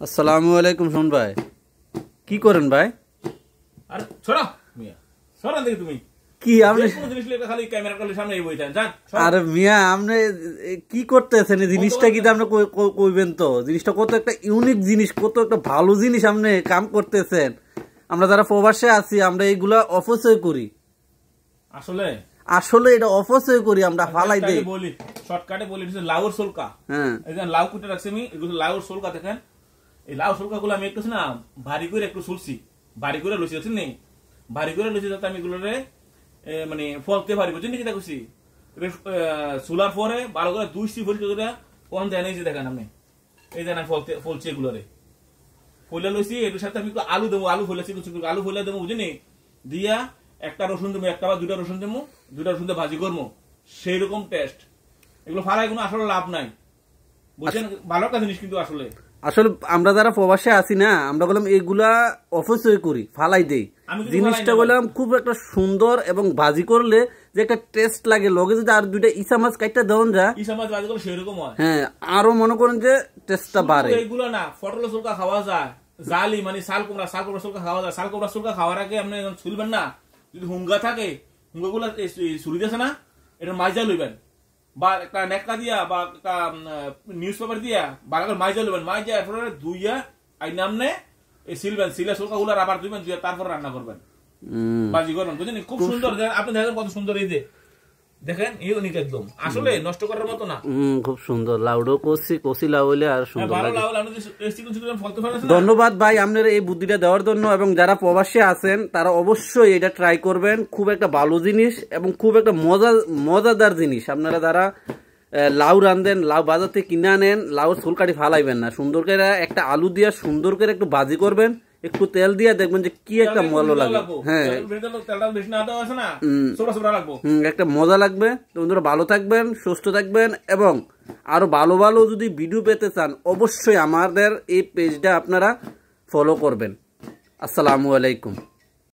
আসসালামু আলাইকুম শুন ভাই, কি করেন ভাই? আরে ছড়া মিয়া, ছড়া দেখি তুমি কি আপনি কোন জিনিস লইতে খালি ক্যামেরা করলে সামনে বইতেন জান। আরে মিয়া আপনি কি করতেছেন? এই জিনিসটা কি আপনি কইবেন তো? জিনিসটা কত একটা ইউনিক জিনিস, কত একটা ভালো জিনিস আপনি কাম করতেছেন। আমরা যারা প্রবাসে আছি আমরা এইগুলা অপচয় করি। আসলে আসলে এটা অপচয় করি, আমরা ফালাই দেই। বলি শর্টকাটে বলি এটা লাউর সোলকা। হ্যাঁ, এই যে লাউ কুটে রাখছি আমি, এগুলো লাউর সোলকা দেখেন। এই লাউ সোলকা গুলো আমি একটু না ভারী করে একটু সুলছি, ভারী করে লইছি বুঝছেন নি, ভারী করে লইছি যাতে আমি এগুলোরে মানে ফলতে পারি বুঝছেন কি দেখছি। সুলার পরে ভালো করে দুইছি ফলতে করে কোন দেয় নাই যে দেখেন আপনি, এই দেন আমি ফলছি এগুলোরে ফলে লইছি। এর সাথে আমি একটু আলু দেবো, আলু ফলেছি আলু ফলে দেবো বুঝিনি, দিয়া একটা রসুন দেবো, একটা বা দুইটা রসুন দেবো, দুইটা রসুন দিয়ে ভাজি করবো, সেই রকম টেস্ট। এগুলো ফালাই কোনো আসলে লাভ নাই বুঝছেন, ভালো একটা জিনিস কিন্তু আসলে আসলে আমরা যারা প্রবাসে আছি না, আমরা বললাম এগুলা অপচয় করি, ফালাই দেই। জিনিসটা বললাম খুব একটা সুন্দর এবং ভাজি করলে যে একটা টেস্ট লাগে, লগে যদি আর দুইটা ইসা মাছ কাটটা দেওয়া যায়, ইসা মাছ ভাজি করলে সেরকম হয়। হ্যাঁ, আরো মনে করেন যে টেস্টটা বাড়ে। এইগুলো না পটলের চুলকা খাওয়া যায়, জালি মানে শাল কুমড়া চুলকা খাওয়া যায়। শাল কুমড়া চুলকা খাওয়ার আগে আপনি ছুলবেন না, যদি হুঙ্গা থাকে হুঙ্গা গুলা ছুরি দিয়েছে না, এটা মাইজা লইবেন বা একটা নেকড়া দিয়া বা একটা নিউজ পেপার দিয়া ভালো করে মাইজা লইবেন, মাইজা এরপরে ধুইয়া আই নামনে সিলবেন, সিলে চুলকা গুলা আবার ধুইবেন, ধুইয়া তারপর রান্না করবেন, বাজি করবেন বুঝলেন। খুব সুন্দর, আপনি দেখেন কত সুন্দর, এই যে দেখেন ইউনিক একদম, আসলে নষ্ট করার মতো না। খুব সুন্দর লাউডো কষি লাউ হইলে আর সুন্দর লাগে। ধন্যবাদ ধন্যবাদ ভাই আপনার এই বুদ্ধিটা দেওয়ার জন্য। এবং যারা প্রবাসী আছেন তারা অবশ্যই এটা ট্রাই করবেন, খুব একটা ভালো জিনিস এবং খুব একটা মজাদার জিনিস। আপনারা যারা লাউ রান্ধেন, লাউ বাজার থেকে কিনে আনেন, লাউ চুলকাটি ফালাইবেন না, সুন্দর করে একটা আলু দিয়ে সুন্দর করে একটু ভাজি করবেন, একটু তেল দিয়ে দেখবেন যে কি একটা মজা লাগে। হ্যাঁ, একটা মজা লাগবে। তো বন্ধুরা ভালো থাকবেন, সুস্থ থাকবেন এবং আরো ভালো ভালো যদি ভিডিও পেতে চান অবশ্যই আমাদের এই পেজটা আপনারা ফলো করবেন। আসসালামু আলাইকুম।